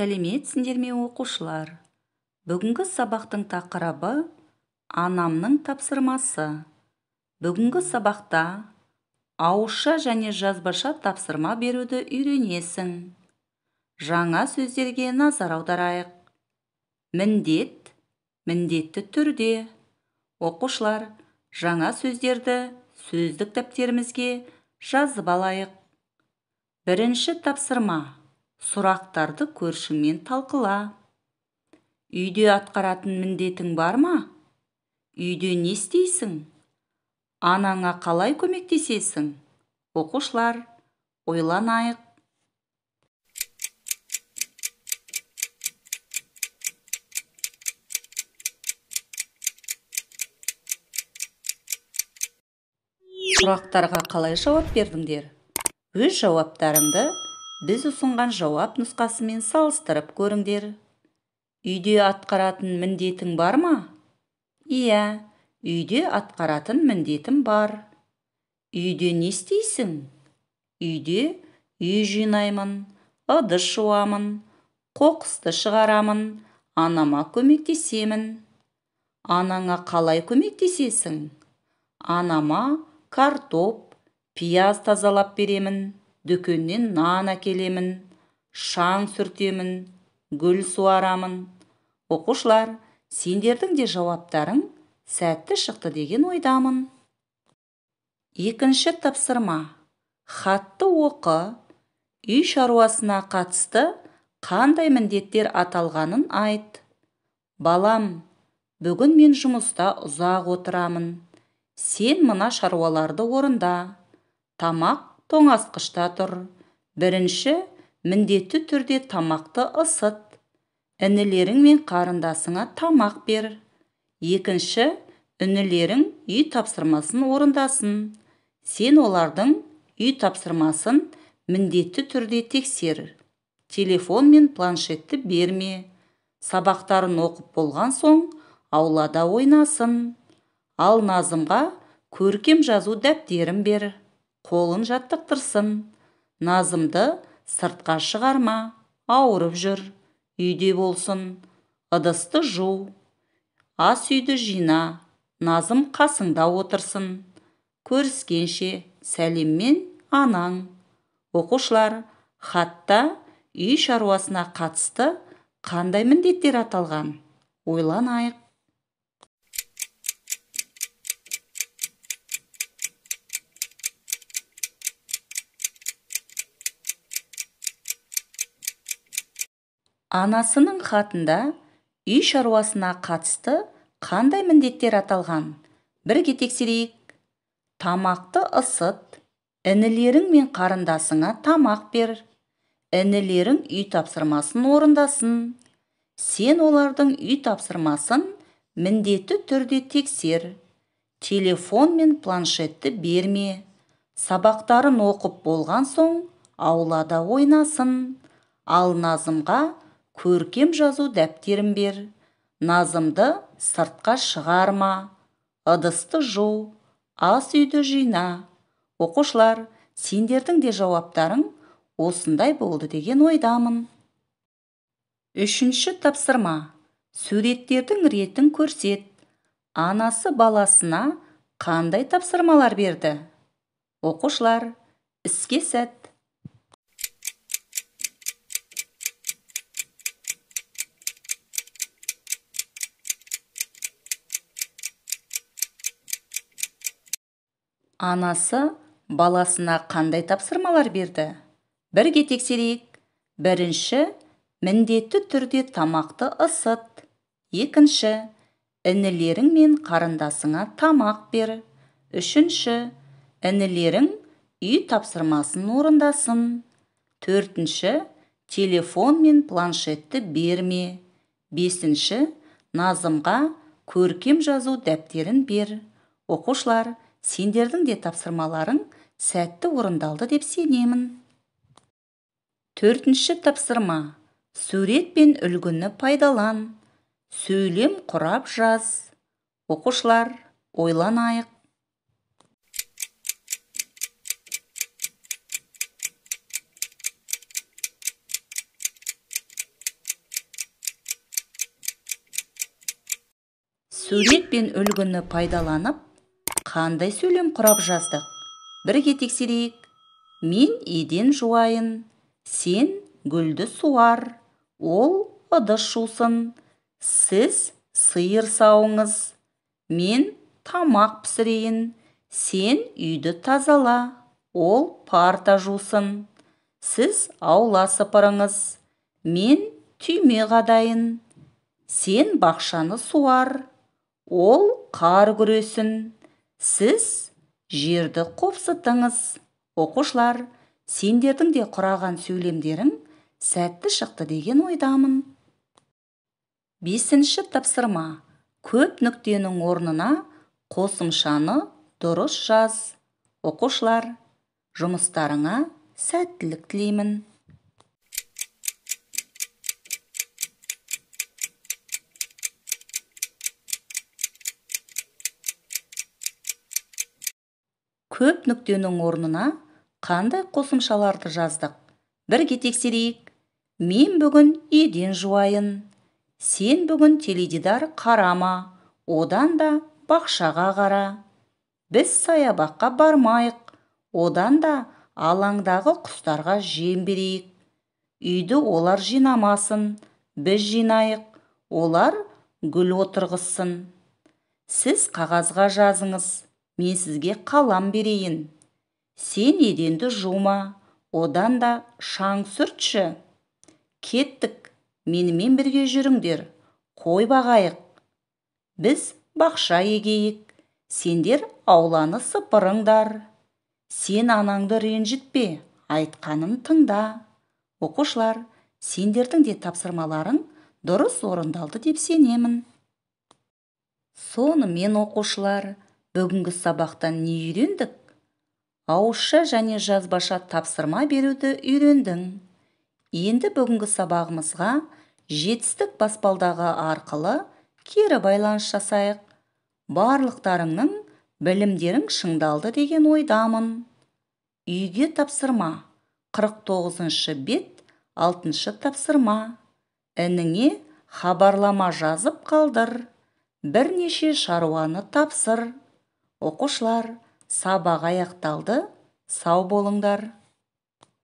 Сәлеметсіңдер ме оқушылар? Бүгінгі сабақтың тақырыбы анамның тапсырмасы. Бүгінгі сабақта ауызша және жазбаша тапсырма беруді үйренесің. Жаңа сөздерге назар аударайық. Міндет, міндетті түрде. Оқушылар, жаңа сөздерді сөздік дәптерімізге жазып алайық. Бірінші тапсырма. Сұрақтарды көршіңмен талқыла. Үйде атқаратын міндетің бар ма? Үйде не істейсің? Анаңа қалай көмектесесің? Оқушылар, ойланайық. Сұрақтарға қалай жауап бердіңдер? Өз жауаптарыңды біз ұсынған жауап нұсқасымен салыстырып көріңдер. Үйде атқаратын міндетің бар ма? Иә, үйде атқаратын міндетім бар. Үйде не істейсің? Үйде үй жинаймын, ыдыс жуамын, қоқысты шығарамын, анама көмектесемін. Анаңа қалай көмектесесің? Анама картоп, пияз тазалап беремін, дүкеннен нан әкелемін, шаң сүртемін, гүл суарамын. Оқушылар, сендердің де жауаптарың сәтті шықты деген ойдамын. Екінші тапсырма. Хатты оқы. Үй шаруасына қатысты қандай міндеттер аталғанын айт. Балам, бүгін мен жұмыста ұзақ отырамын. Сен мына шаруаларды орында. Тамақ тоңазытқышта тұр. Бірінші, міндетті түрде тамақты ысыт. Інілерің мен қарындасыңа тамақ бер. Екінші, інілерің үй тапсырмасын орындасын. Сен олардың үй тапсырмасын міндетті түрде тексер. Телефон мен планшетті берме. Сабақтарын оқып болған соң аулада ойнасын. Ал Назымға көркем жазу дәптерін бер. Қолын жаттықтырсын. Назымды сыртқа шығарма, ауырып жүр. Үйде болсын. Ыдысты жу. Ас үйді жина. Назым қасыңда отырсын. Көріскенше сәлеммен анаң. Оқушылар, хатта үй шаруасына қатысты қандай міндеттер аталған? Ойланайық. Анасының хатында үй шаруасына қатысты қандай міндеттер аталған? Бірге тексерейік. Тамақты ысыт. Інілерің мен қарындасыңа тамақ бер. Інілерің үй тапсырмасын орындасын. Сен олардың үй тапсырмасын міндетті түрде тексер. Телефон мен планшетті берме. Сабақтарын оқып болған соң аулада ойнасын. Ал Назымға көркем жазу дәптерін бер. Назымды сыртқа шығарма. Ыдысты жу. Ас үйді жина. Оқушылар, сендердің де жауаптарың осындай болды деген ойдамын. Үшінші тапсырма. Суреттердің ретін көрсет. Анасы баласына қандай тапсырмалар берді? Оқушылар, іске сәт. Анасы баласына қандай тапсырмалар берді? Бірге тексерейік. Бірінші, міндетті түрде тамақты ысыт. Екінші, інілерің мен қарындасыңа тамақ бер. Үшінші, інілерің үй тапсырмасын орындасын. Төртінші, телефон мен планшетті берме. Бесінші, Назымға көркем жазу дәптерін бер. Оқушылар, сендердің де тапсырмаларың сәтті орындалды деп сенемін. Төртінші тапсырма. Сурет пен үлгіні пайдалан. Сөйлем құрап жаз. Оқушылар, ойланайық. Сурет пен үлгіні пайдаланып, қандай сөйлем құрап жаздық? Бірге тексерейік. Мен еден жуайын, сен гүлді суар, ол ыдыс жусын, сіз сиыр сауыңыз, мен тамақ пісірейін, сен үйді тазала, ол парта жусын, сіз аула сыпырыңыз, мен түйме қадайын, сен бақшаны суар, ол қар күресін, сіз жерді қопсытыңыз. Оқушылар, сендердің де құраған сөйлемдерің сәтті шықты деген ойдамын. 5-ші тапсырма. Көп нүктенің орнына қосымшаны дұрыс жаз. Оқушылар, жұмыстарыңа сәттілік тілеймін. Көп нүктенің орнына қандай қосымшаларды жаздық? Бірге тексерейік. Мен бүгін еден жуайын. Сен бүгін теледидар қарама, одан да бақшаға қара. Біз саябаққа бармайық, одан да алаңдағы құстарға жем берейік. Үйді олар жинамасын, біз жинайық, олар гүл отырғызсын. Сіз қағазға жазыңыз, мен сізге қалам берейін. Сен еденді жума, одан да шаң сүртші. Кеттік, менімен бірге жүріңдер, қой бағайық. Біз бақша егейік, сендер ауланы сыпырыңдар. Сен анаңды ренжітпе, айтқанын тыңда. Оқушылар, сендердің де тапсырмаларың дұрыс орындалды деп сенемін. Сонымен оқушылар, бүгінгі сабақтан не үйрендік? Ауызша және жазбаша тапсырма беруді үйрендің. Енді бүгінгі сабағымызға жетістік баспалдағы арқылы кері байланыс жасайық. Барлықтарыңның білімдерің шыңдалды деген ойдамын. Үйге тапсырма. 49-шы бет, 6-шы тапсырма. Ініңе хабарлама жазып қалдыр. Бірнеше шаруаны тапсыр. Оқушылар, сабақ аяқталды. Сау болыңдар.